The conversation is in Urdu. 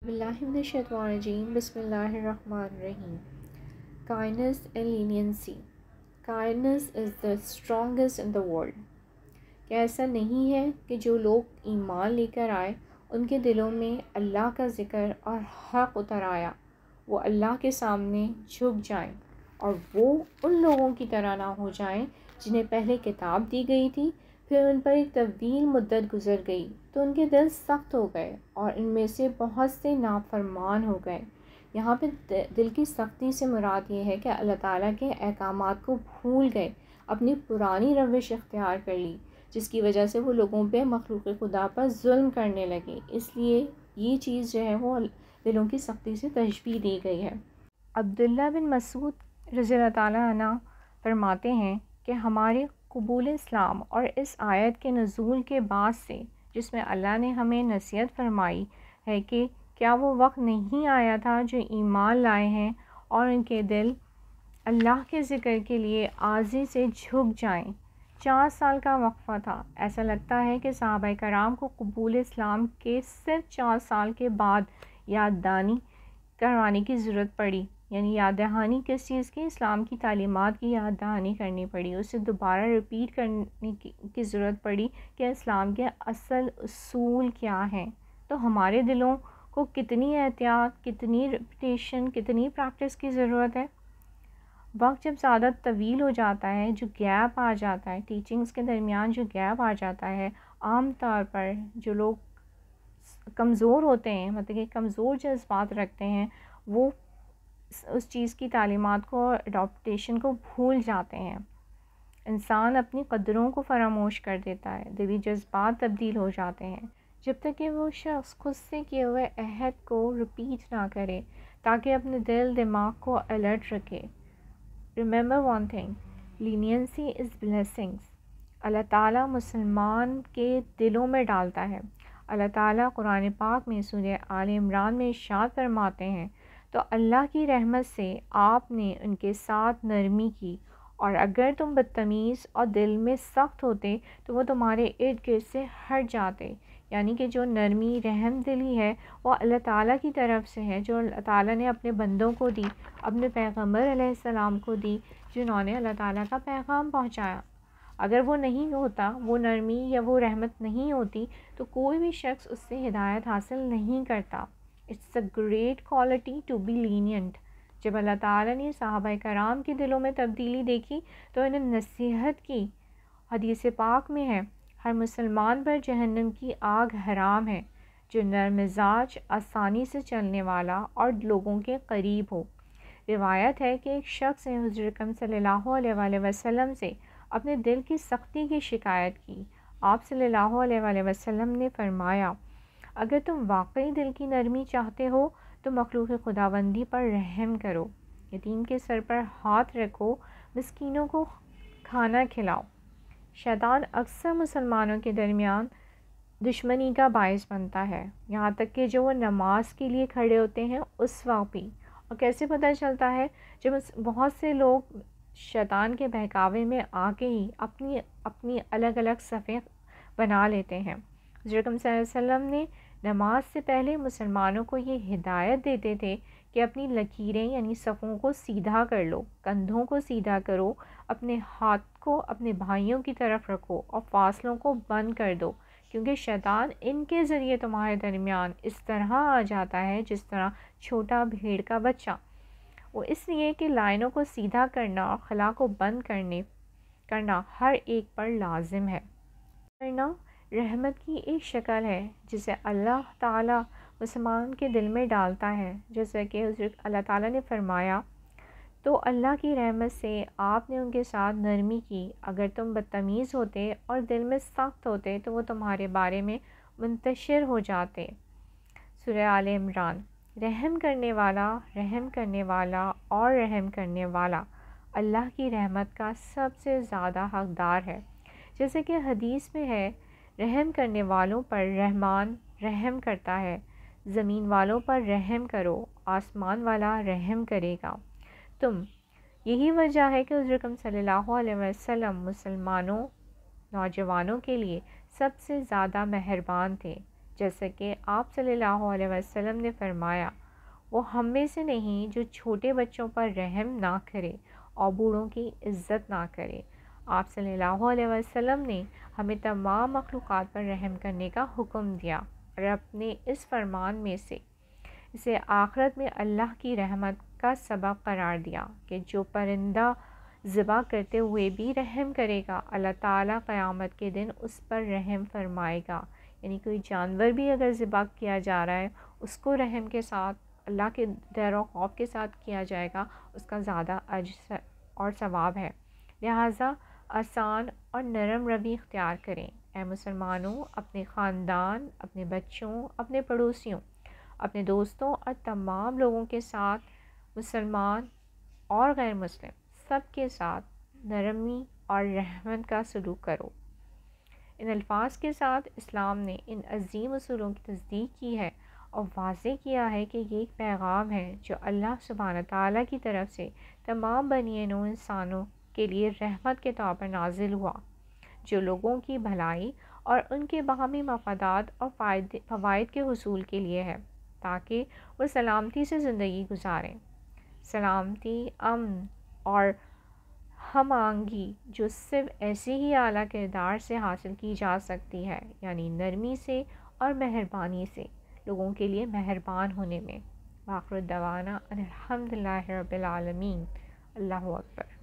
باللہ من الشیطان الرجیم بسم اللہ الرحمن الرحیم. Kindness and leniency. Kindness is the strongest in the world. کیا ایسا نہیں ہے کہ جو لوگ ایمان لے کر آئے ان کے دلوں میں اللہ کا ذکر اور حق اتر آیا، وہ اللہ کے سامنے جھک جائیں اور وہ ان لوگوں کی طرح نہ ہو جائیں جنہیں پہلے کتاب دی گئی تھی، پھر ان پر ایک طویل مدت گزر گئی تو ان کے دل سخت ہو گئے اور ان میں سے بہت سے نافرمان ہو گئے. یہاں پہ دل کی سختی سے مراد یہ ہے کہ اللہ تعالیٰ کے احکامات کو بھول گئے، اپنی پرانی روش اختیار کر لی، جس کی وجہ سے وہ لوگوں پہ مخلوق خدا پر ظلم کرنے لگے. اس لیے یہ چیز جو ہے وہ دلوں کی سختی سے تشبیہ دی گئی ہے. عبداللہ بن مسعود رضی اللہ تعالیٰ عنہ فرماتے ہیں کہ ہمارے قبول اسلام اور اس آیت کے نزول کے بعد سے، جس میں اللہ نے ہمیں نصیحت فرمائی ہے کہ کیا وہ وقت نہیں آیا تھا جو ایمان لائے ہیں اور ان کے دل اللہ کے ذکر کے لیے عاجزی سے جھک جائیں. 4 سال کا وقفہ تھا. ایسا لگتا ہے کہ صحابہ کرام کو قبول اسلام کے صرف 4 سال کے بعد یاد دہانی کروانے کی ضرورت پڑی. یعنی یاد دہانی کس چیز کی؟ اسلام کی تعلیمات کی یاد دہانی کرنی پڑی، اسے دوبارہ ریپیٹ کرنے کی ضرورت پڑی کہ اسلام کے اصل اصول کیا ہیں. تو ہمارے دلوں کو کتنی احتیاط، کتنی ریپیٹیشن، کتنی پریکٹس کی ضرورت ہے. وقت جب زیادہ طویل ہو جاتا ہے، جو گیپ آ جاتا ہے، ٹیچنگز کے درمیان جو گیپ آ جاتا ہے، عام طور پر جو لوگ کمزور ہوتے ہیں، مطلب کہ کمزور جذبات رکھتے ہیں، وہ اس چیز کی تعلیمات کو، اڈاپٹیشن کو بھول جاتے ہیں. انسان اپنی قدروں کو فراموش کر دیتا ہے، دلی جذبات تبدیل ہو جاتے ہیں جب تک کہ وہ شخص خود سے کیے ہوئے عہد کو ریپیٹ نہ کرے، تاکہ اپنے دل دماغ کو الرٹ رکھے. Remember one thing, leniency is blessings. اللہ تعالیٰ مسلمان کے دلوں میں ڈالتا ہے. اللہ تعالیٰ قرآن پاک میں سورہ آل عمران میں ارشاد فرماتے ہیں، تو اللہ کی رحمت سے آپ نے ان کے ساتھ نرمی کی، اور اگر تم بدتمیز اور دل میں سخت ہوتے تو وہ تمہارے ارد گرد سے ہٹ جاتے. یعنی کہ جو نرمی، رحم دلی ہے وہ اللہ تعالیٰ کی طرف سے ہے، جو اللہ تعالیٰ نے اپنے بندوں کو دی، اپنے پیغمبر علیہ السلام کو دی، جنہوں نے اللہ تعالیٰ کا پیغام پہنچایا. اگر وہ نہیں ہوتا، وہ نرمی یا وہ رحمت نہیں ہوتی، تو کوئی بھی شخص اس سے ہدایت حاصل نہیں کرتا. It's a great quality to be lenient. جب اللہ تعالیٰ نے صحابہ کرام کے دلوں میں تبدیلی دیکھی تو انہیں نصیحت کی. حدیث پاک میں ہے، ہر مسلمان پر جہنم کی آگ حرام ہے جو نرم مزاج، آسانی سے چلنے والا اور لوگوں کے قریب ہو. روایت ہے کہ ایک شخص نے حضور اکرم صلی اللہ علیہ وآلہ وسلم سے اپنے دل کی سختی کی شکایت کی. آپ صلی اللہ علیہ وآلہ وسلم نے فرمایا، اگر تم واقعی دل کی نرمی چاہتے ہو تو مخلوق خداوندی پر رحم کرو، یتیم کے سر پر ہاتھ رکھو، مسکینوں کو کھانا کھلاؤ. شیطان اکثر مسلمانوں کے درمیان دشمنی کا باعث بنتا ہے، یہاں تک کہ جو وہ نماز کے لیے کھڑے ہوتے ہیں اس وقت بھی. اور کیسے پتہ چلتا ہے؟ جب بہت سے لوگ شیطان کے بہکاوے میں آ کے ہی اپنی الگ الگ صفیں بنا لیتے ہیں. حضرت صلی اللہ علیہ وسلم نے نماز سے پہلے مسلمانوں کو یہ ہدایت دیتے تھے کہ اپنی لکیریں یعنی صفوں کو سیدھا کر لو، کندھوں کو سیدھا کرو، اپنے ہاتھ کو اپنے بھائیوں کی طرف رکھو اور فاصلوں کو بند کر دو، کیونکہ شیطان ان کے ذریعے تمہارے درمیان اس طرح آ جاتا ہے جس طرح چھوٹا بھیڑ کا بچہ. وہ اس لیے کہ لائنوں کو سیدھا کرنا اور خلا کو بند کرنا ہر ایک پر لازم ہے. کرنا رحمت کی ایک شکل ہے جسے اللہ تعالیٰ مسلمان کے دل میں ڈالتا ہے. جیسا کہ حضرت اللہ تعالیٰ نے فرمایا، تو اللہ کی رحمت سے آپ نے ان کے ساتھ نرمی کی، اگر تم بدتمیز ہوتے اور دل میں سخت ہوتے تو وہ تمہارے بارے میں منتشر ہو جاتے. سورہ آل عمران. رحم کرنے والا، رحم کرنے والا اور رحم کرنے والا اللہ کی رحمت کا سب سے زیادہ حقدار ہے. جیسے کہ حدیث میں ہے، رحم کرنے والوں پر رحمان رحم کرتا ہے، زمین والوں پر رحم کرو، آسمان والا رحم کرے گا. یہی وجہ ہے کہ حضرت صلی اللہ علیہ وسلم مسلمانوں نوجوانوں کے لیے سب سے زیادہ مہربان تھے. جیسا کہ آپ صلی اللہ علیہ وسلم نے فرمایا، وہ ہم میں سے نہیں جو چھوٹے بچوں پر رحم نہ کرے اور بوڑھوں کی عزت نہ کرے۔ آپ صلی اللہ علیہ وسلم نے ہمیں تمام مخلوقات پر رحم کرنے کا حکم دیا اور اپنے اس فرمان میں سے اسے آخرت میں اللہ کی رحمت کا سبب قرار دیا کہ جو پرندہ ذبح کرتے ہوئے بھی رحم کرے گا، اللہ تعالیٰ قیامت کے دن اس پر رحم فرمائے گا۔ یعنی کوئی جانور بھی اگر ذبح کیا جا رہا ہے، اس کو رحم کے ساتھ، اللہ کے ڈر و خوف کے ساتھ کیا جائے گا، اس کا زیادہ اجر اور ثواب ہے۔ لہٰذا آسان اور نرم روی اختیار کریں۔ اے مسلمانوں، اپنے خاندان، اپنے بچوں، اپنے پڑوسیوں، اپنے دوستوں اور تمام لوگوں کے ساتھ، مسلمان اور غیر مسلم، سب کے ساتھ نرمی اور رحمت کا سلوک کرو۔ ان الفاظ کے ساتھ اسلام نے ان عظیم اصولوں کی تصدیق کی ہے اور واضح کیا ہے کہ یہ ایک پیغام ہے جو اللہ سبحانہ تعالیٰ کی طرف سے تمام بنی نوع انسانوں کے لیے رحمت کے طور پر نازل ہوا، جو لوگوں کی بھلائی اور ان کے باہمی مفادات اور فوائد کے حصول کے لیے ہے، تاکہ وہ سلامتی سے زندگی گزاریں۔ سلامتی، امن اور ہم آہنگی جو صرف ایسے ہی اعلیٰ کردار سے حاصل کی جا سکتی ہے، یعنی نرمی سے اور مہربانی سے، لوگوں کے لیے مہربان ہونے میں۔ وآخر دعوانا ان الحمد للہ رب العالمین۔ اللہ اکبر۔